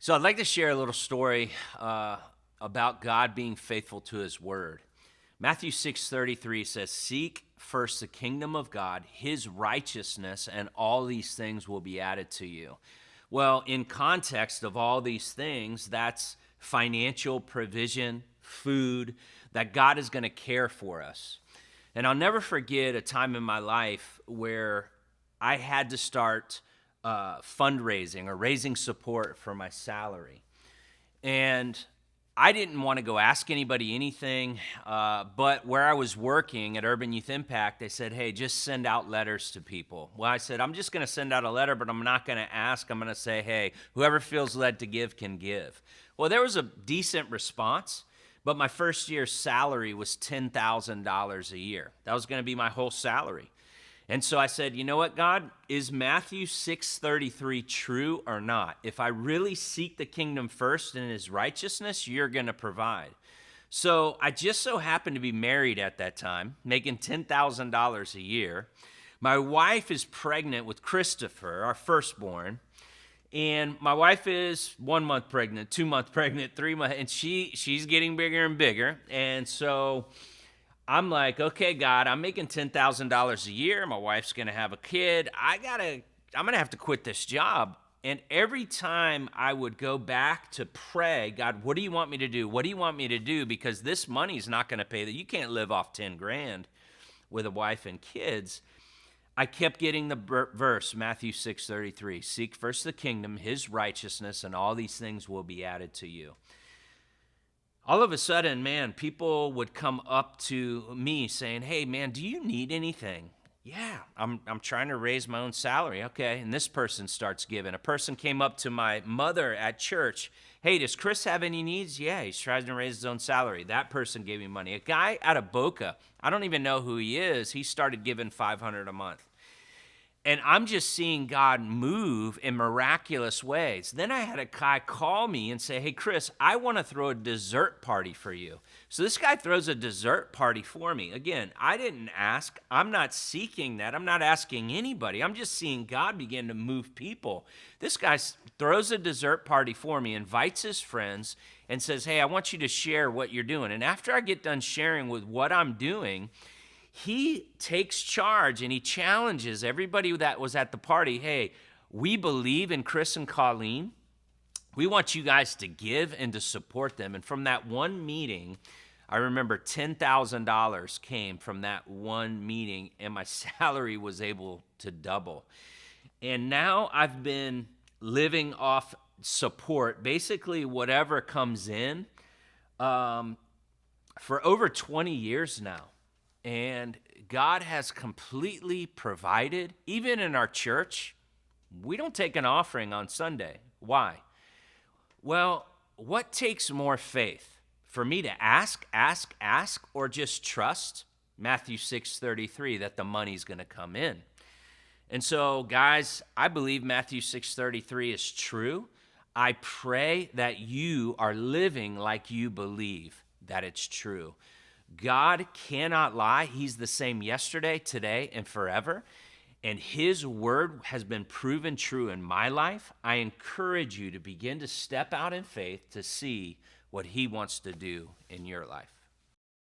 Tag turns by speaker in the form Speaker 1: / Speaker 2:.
Speaker 1: So I'd like to share a little story about God being faithful to his word. Matthew 6:33 says, "Seek first the kingdom of God, his righteousness, and all these things will be added to you." Well, in context of all these things, that's financial provision, food, that God is going to care for us. And I'll never forget a time in my life where I had to start fundraising or raising support for my salary. And I didn't want to go ask anybody anything, but where I was working at Urban Youth Impact, they said, "Hey, just send out letters to people." Well, I said, "I'm just going to send out a letter, but I'm not going to ask. I'm going to say, hey, whoever feels led to give can give." Well, there was a decent response, but my first year's salary was $10,000 a year. That was going to be my whole salary. And so I said, "You know what, God, is Matthew 6:33 true or not? If I really seek the kingdom first and his righteousness, you're going to provide." So I just so happened to be married at that time, making $10,000 a year. My wife is pregnant with Christopher, our firstborn. And my wife is 1 month pregnant, 2 month pregnant, 3 months, and she's getting bigger and bigger. And so I'm like, "Okay, God, I'm making $10,000 a year. My wife's going to have a kid. I'm going to have to quit this job." And every time I would go back to pray, "God, what do you want me to do? What do you want me to do? Because this money's not going to pay that. You can't live off 10 grand with a wife and kids." I kept getting the verse, Matthew 6:33, "Seek first the kingdom, his righteousness, and all these things will be added to you." All of a sudden, man, people would come up to me saying, "Hey, man, do you need anything?" "Yeah, I'm trying to raise my own salary." "Okay." And this person starts giving. A person came up to my mother at church. "Hey, does Chris have any needs?" "Yeah, he's trying to raise his own salary." That person gave me money. A guy out of Boca, I don't even know who he is, he started giving $500 a month. And I'm just seeing God move in miraculous ways. Then I had a guy call me and say, "Hey, Chris, I want to throw a dessert party for you." So this guy throws a dessert party for me. Again, I didn't ask. I'm not seeking that. I'm not asking anybody. I'm just seeing God begin to move people. This guy throws a dessert party for me, invites his friends, and says, "Hey, I want you to share what you're doing." And after I get done sharing with what I'm doing, he takes charge and he challenges everybody that was at the party. "Hey, we believe in Chris and Colleen. We want you guys to give and to support them." And from that one meeting, I remember $10,000 came from that one meeting, and my salary was able to double. And now I've been living off support, basically whatever comes in, for over 20 years now. And God has completely provided. Even in our church, we don't take an offering on Sunday. Why? Well, what takes more faith? For me to ask, or just trust Matthew 6:33 that the money's going to come in? And so, guys, I believe Matthew 6:33 is true. I pray that you are living like you believe that it's true. God cannot lie. He's the same yesterday, today, and forever. And his word has been proven true in my life. I encourage you to begin to step out in faith to see what he wants to do in your life.